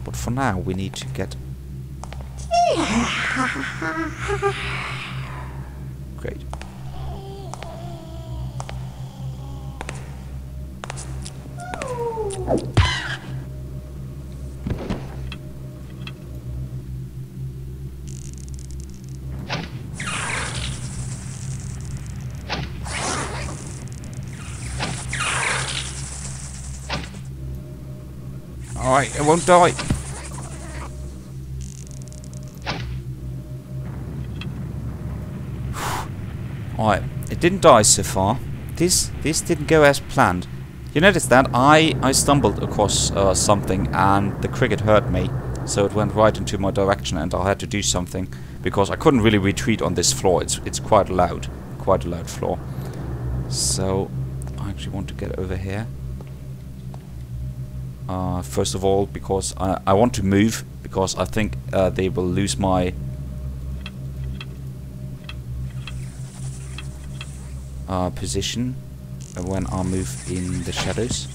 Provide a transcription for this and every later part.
But for now, we need to get... Great. Alright, it won't die. Alright, it didn't die so far. This didn't go as planned. You notice that? I stumbled across something and the cricket hurt me. So it went right into my direction and I had to do something. Because I couldn't really retreat on this floor. It's quite loud. Quite a loud floor. So I actually want to get over here. First of all, because I want to move, because I think they will lose my position when I move in the shadows.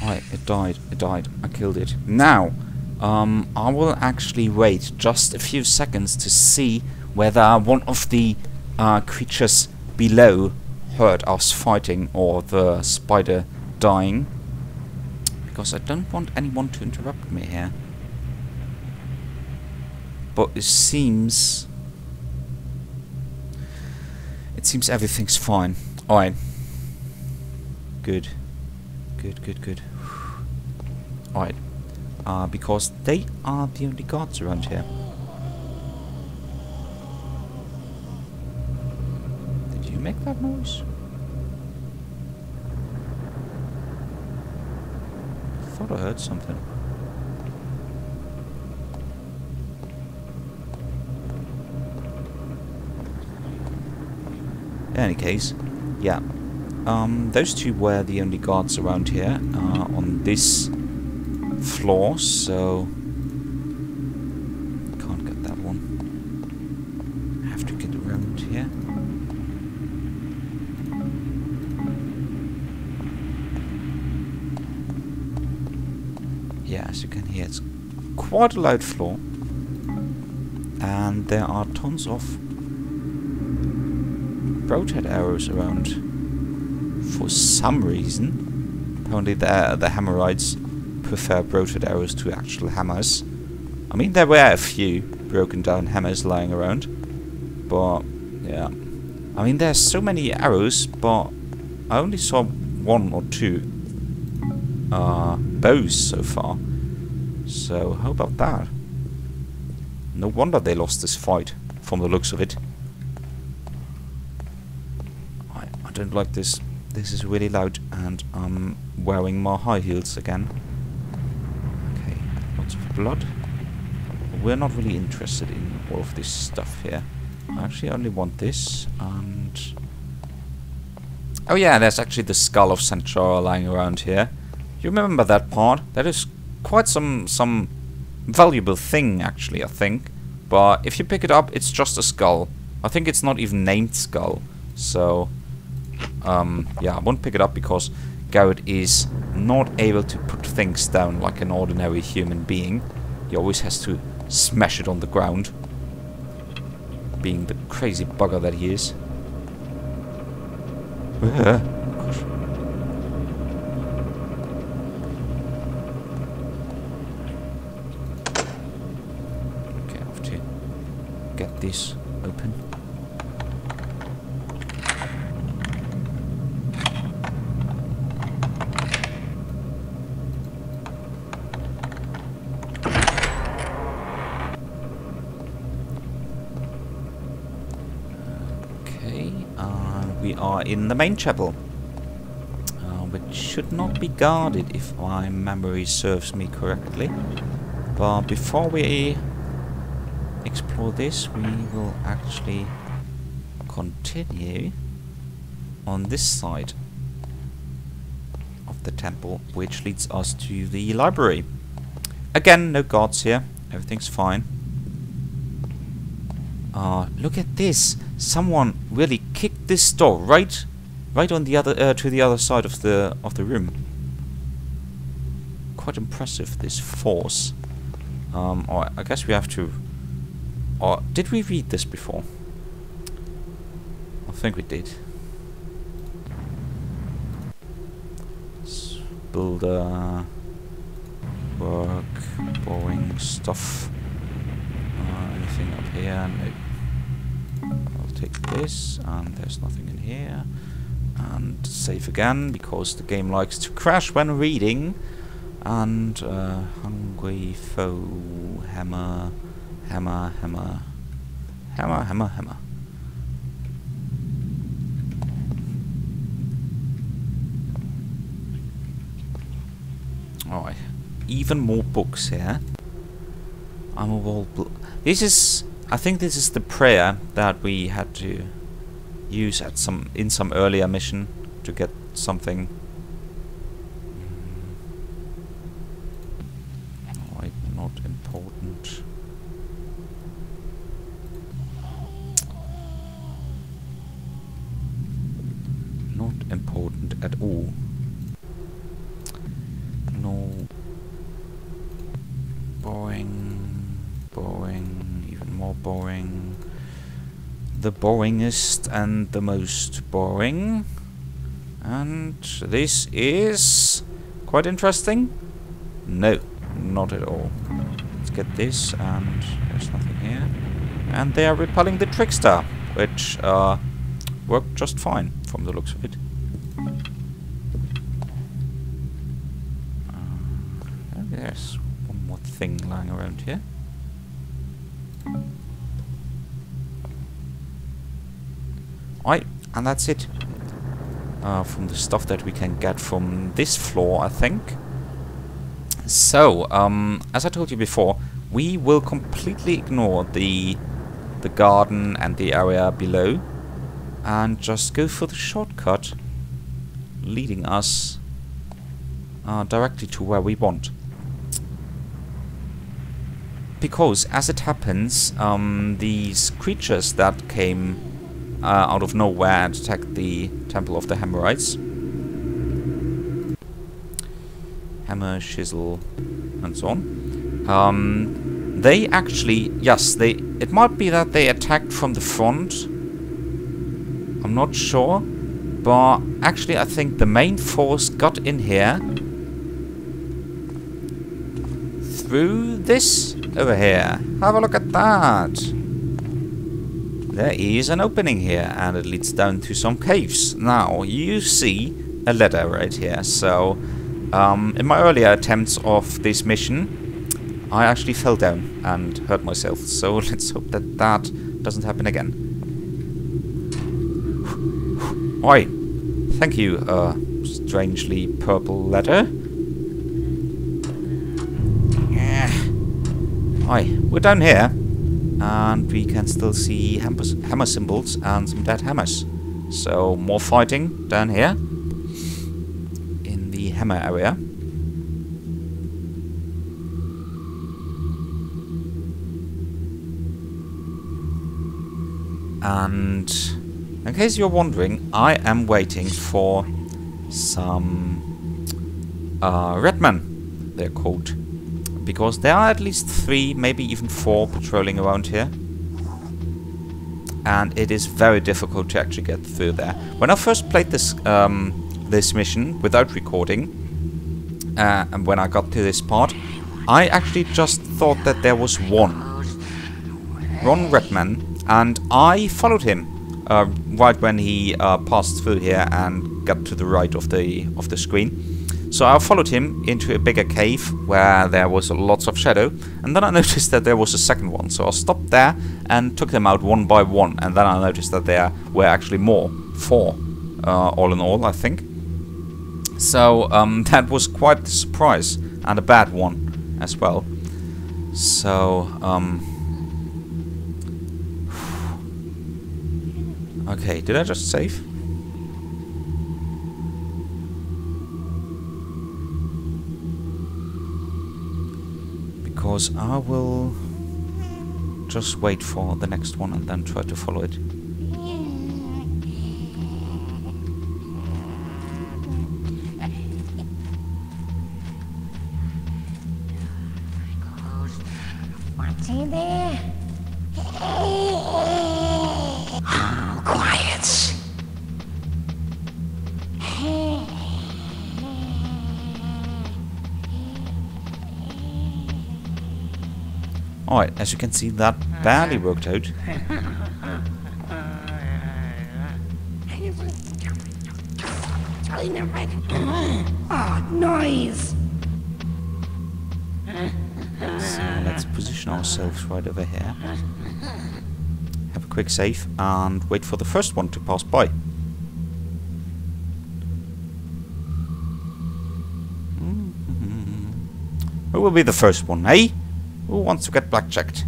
Alright, it died, I killed it. Now, I will actually wait just a few seconds to see whether one of the creatures below heard us fighting or the spider dying, because I don't want anyone to interrupt me here. But it seems everything's fine. Alright. Good. Alright. Because they are the only guards around here. Did you make that noise? I thought I heard something. In any case, yeah. Those two were the only guards around here on this floor, so can't get that one. I have to get around here. Yeah, as you can hear, it's quite a loud floor, and there are tons of broadhead arrows around. For some reason, apparently the Hammerites prefer broadhead arrows to actual hammers. I mean, there were a few broken down hammers lying around, but yeah. I mean, there's so many arrows, but I only saw one or two bows so far. So how about that? No wonder they lost this fight, from the looks of it. I don't like this. This is really loud, and I'm wearing my high heels again. Okay, lots of blood. We're not really interested in all of this stuff here. I actually only want this, and... oh yeah, there's actually the skull of Sanchara lying around here. You remember that part? That is quite some valuable thing, actually, I think. But if you pick it up, it's just a skull. I think it's not even named skull, so... yeah, I won't pick it up because Garrett is not able to put things down like an ordinary human being. He always has to smash it on the ground, being the crazy bugger that he is. Gosh. Okay, I have to get this open. We are in the main chapel, which should not be guarded if my memory serves me correctly. But before we explore this, we will actually continue on this side of the temple, which leads us to the library. Again, no guards here. Everything's fine. Look at this. Someone really kicked this door right on the other to the other side of the room. quite impressive, this force. Or I guess we have to... Or did we read this before? I think we did. Builder... Work... Boring stuff. Anything up here? No. I'll take this, and there's nothing in here. And save again, because the game likes to crash when reading. And hungry foe, hammer, hammer, hammer, hammer, hammer, hammer. Alright, even more books here. I'm a wall. This is, I think, this is the prayer that we had to use at in some earlier mission to get something. Alright, not important. Not important at all. No. Boring. Boring. Even more boring. The boringest and the most boring. And this is quite interesting. No, not at all. Let's get this, and there's nothing here. And they are repelling the Trickster, which worked just fine from the looks of it. There's one more thing lying around here. Right, and that's it. From the stuff that we can get from this floor, I think. So, as I told you before, we will completely ignore the garden and the area below, and just go for the shortcut, leading us directly to where we want. Because, as it happens, these creatures that came out of nowhere and attacked the Temple of the Hammerites, hammer, chisel, and so on, they actually, yes, it might be that they attacked from the front, I'm not sure, but actually I think the main force got in here through this over here. Have a look at that. There is an opening here, and it leads down to some caves. Now, you see a ladder right here. So, in my earlier attempts of this mission, I actually fell down and hurt myself. So, let's hope that that doesn't happen again. Oi! Thank you, strangely purple ladder. Oi, we're down here. And we can still see hammer symbols and some dead hammers. So, more fighting down here in the hammer area. And in case you're wondering, I am waiting for some redmen, they're called. Because there are at least 3, maybe even 4 patrolling around here. And it is very difficult to actually get through there. When I first played this this mission without recording, and when I got to this part, I actually just thought that there was one redman, and I followed him right when he passed through here and got to the right of the screen. So I followed him into a bigger cave where there was lots of shadow, and then I noticed that there was a second one. So I stopped there and took them out one by one, and then I noticed that there were actually more, 4 all in all, I think. So that was quite a surprise, and a bad one as well. So okay, did I just save? Because I will just wait for the next one and then try to follow it. Stay there. Oh, quiet. Alright, as you can see, that barely worked out. Oh, noise. So let's position ourselves right over here. Have a quick save and wait for the first one to pass by. Who will be the first one, eh? Who wants to get blackjacked?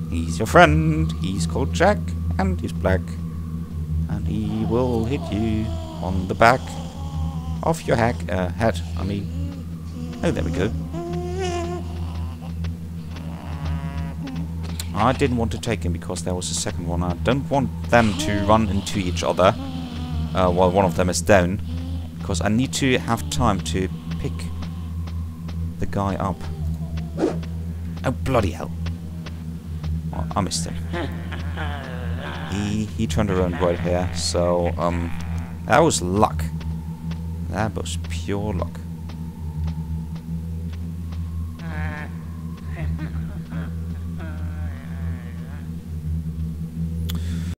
He's your friend. He's called Jack and he's black. And he will hit you on the back of your head. I mean, oh, there we go. I didn't want to take him because there was a second one. I don't want them to run into each other while one of them is down, because I need to have time to pick the guy up. Oh, bloody hell. Oh, I missed him. He turned around right here, so that was luck. That was pure luck.